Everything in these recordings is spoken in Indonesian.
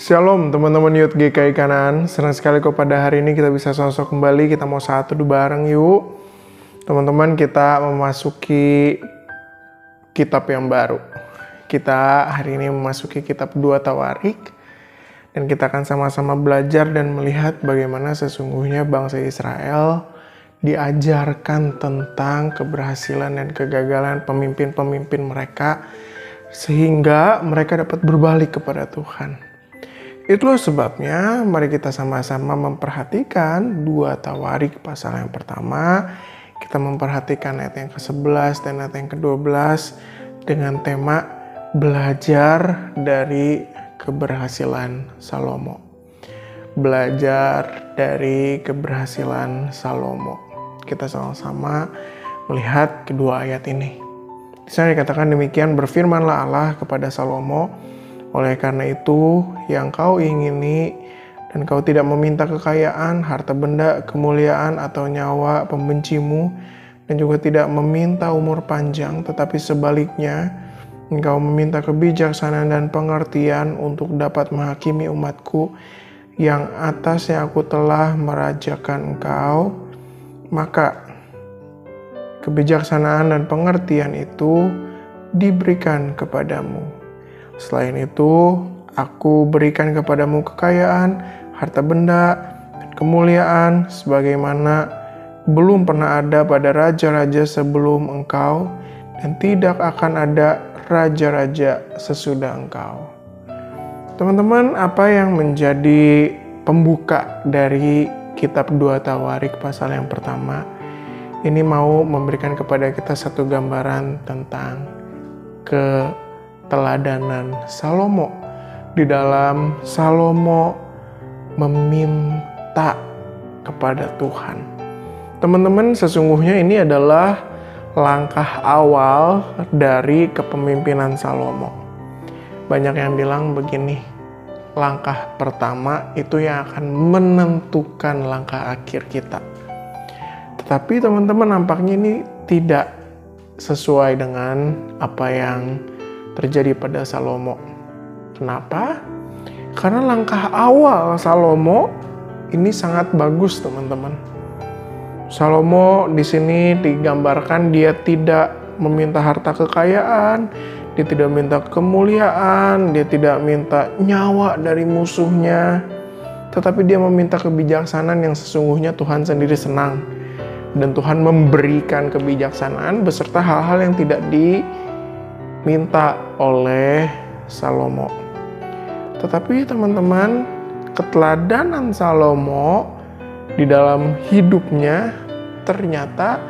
Shalom teman-teman Youth GKI Kanan. Senang sekali kok pada hari ini kita bisa sosok kembali. Kita mau satu bareng yuk. Teman-teman, kita memasuki kitab yang baru. Kita hari ini memasuki kitab 2 Tawarik. Dan kita akan sama-sama belajar dan melihat bagaimana sesungguhnya bangsa Israel diajarkan tentang keberhasilan dan kegagalan pemimpin-pemimpin mereka, sehingga mereka dapat berbalik kepada Tuhan. Itulah sebabnya mari kita sama-sama memperhatikan 2 Tawarik pasal yang pertama. Kita memperhatikan ayat yang ke-11 dan ayat yang ke-12 dengan tema belajar dari keberhasilan Salomo. Belajar dari keberhasilan Salomo. Kita sama-sama melihat kedua ayat ini. Di sana dikatakan demikian, berfirmanlah Allah kepada Salomo, oleh karena itu, yang kau ingini dan kau tidak meminta kekayaan, harta benda, kemuliaan, atau nyawa pembencimu, dan juga tidak meminta umur panjang, tetapi sebaliknya, engkau meminta kebijaksanaan dan pengertian untuk dapat menghakimi umatku, yang atasnya aku telah merajakan engkau, maka kebijaksanaan dan pengertian itu diberikan kepadamu. Selain itu, aku berikan kepadamu kekayaan, harta benda, dan kemuliaan sebagaimana belum pernah ada pada raja-raja sebelum engkau, dan tidak akan ada raja-raja sesudah engkau. Teman-teman, apa yang menjadi pembuka dari kitab 2 Tawarik pasal yang pertama, ini mau memberikan kepada kita satu gambaran tentang keteladanan Salomo. Di dalam Salomo meminta kepada Tuhan. Teman-teman, sesungguhnya ini adalah langkah awal dari kepemimpinan Salomo. Banyak yang bilang begini, langkah pertama itu yang akan menentukan langkah akhir kita. Tetapi teman-teman, nampaknya ini tidak sesuai dengan apa yang terjadi pada Salomo. Kenapa? Karena langkah awal Salomo ini sangat bagus, teman-teman. Salomo di sini digambarkan dia tidak meminta harta kekayaan, dia tidak minta kemuliaan, dia tidak minta nyawa dari musuhnya, tetapi dia meminta kebijaksanaan yang sesungguhnya Tuhan sendiri senang. Dan Tuhan memberikan kebijaksanaan beserta hal-hal yang tidak diminta oleh Salomo. Tetapi teman-teman, keteladanan Salomo di dalam hidupnya ternyata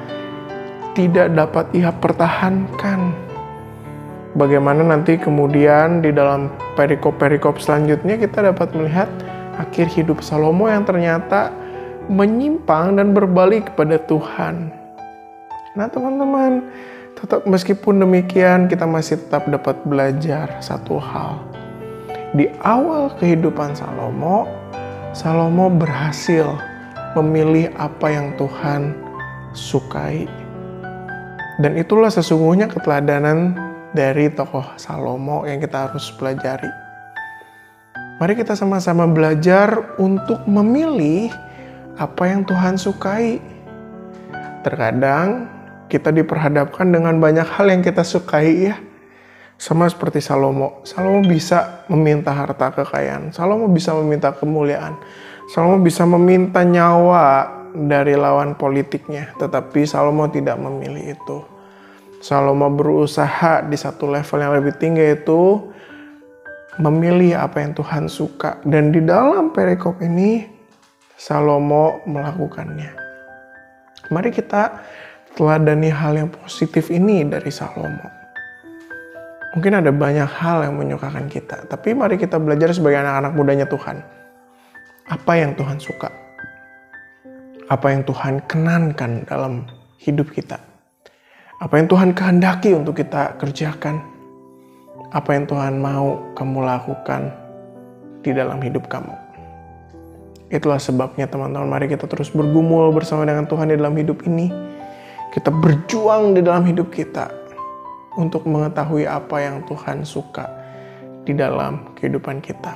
tidak dapat ia pertahankan. Bagaimana nanti kemudian di dalam perikop-perikop selanjutnya kita dapat melihat akhir hidup Salomo yang ternyata menyimpang dan berbalik kepada Tuhan. Nah teman-teman, tetap meskipun demikian kita masih tetap dapat belajar satu hal. Di awal kehidupan Salomo berhasil memilih apa yang Tuhan sukai. Dan itulah sesungguhnya keteladanan dari tokoh Salomo yang kita harus pelajari. Mari kita sama-sama belajar untuk memilih apa yang Tuhan sukai. Terkadang kita diperhadapkan dengan banyak hal yang kita sukai ya. Sama seperti Salomo. Salomo bisa meminta harta kekayaan. Salomo bisa meminta kemuliaan. Salomo bisa meminta nyawa dari lawan politiknya. Tetapi Salomo tidak memilih itu. Salomo berusaha di satu level yang lebih tinggi, yaitu memilih apa yang Tuhan suka. Dan di dalam perikop ini Salomo melakukannya. Mari kita teladani hal yang positif ini dari Salomo. Mungkin ada banyak hal yang menyukakan kita, tapi mari kita belajar sebagai anak-anak mudanya Tuhan. Apa yang Tuhan suka? Apa yang Tuhan kenankan dalam hidup kita? Apa yang Tuhan kehendaki untuk kita kerjakan? Apa yang Tuhan mau kamu lakukan di dalam hidup kamu? Itulah sebabnya teman-teman, mari kita terus bergumul bersama dengan Tuhan di dalam hidup ini. Kita berjuang di dalam hidup kita untuk mengetahui apa yang Tuhan suka di dalam kehidupan kita.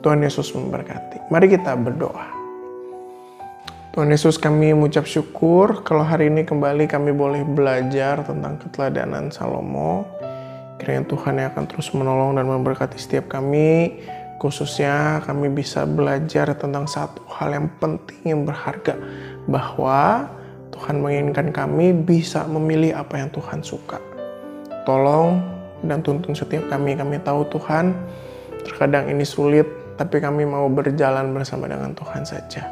Tuhan Yesus memberkati. Mari kita berdoa. Tuhan Yesus, kami mengucap syukur kalau hari ini kembali kami boleh belajar tentang keteladanan Salomo. Kiranya Tuhan yang akan terus menolong dan memberkati setiap kami. Khususnya kami bisa belajar tentang satu hal yang penting, yang berharga. Bahwa Tuhan menginginkan kami bisa memilih apa yang Tuhan suka. Tolong dan tuntun setiap kami. Kami tahu Tuhan, terkadang ini sulit, tapi kami mau berjalan bersama dengan Tuhan saja.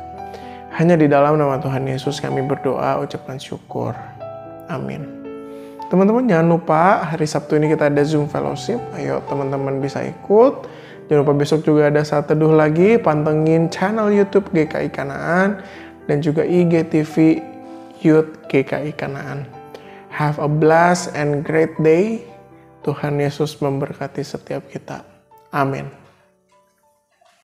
Hanya di dalam nama Tuhan Yesus kami berdoa, ucapkan syukur. Amin. Teman-teman jangan lupa hari Sabtu ini kita ada Zoom Fellowship. Ayo teman-teman bisa ikut. Jangan lupa besok juga ada saat teduh lagi. Pantengin channel YouTube GKI Kanaan dan juga IGTV Youth GKI Kanaan. Have a blessed and great day. Tuhan Yesus memberkati setiap kita. Amin.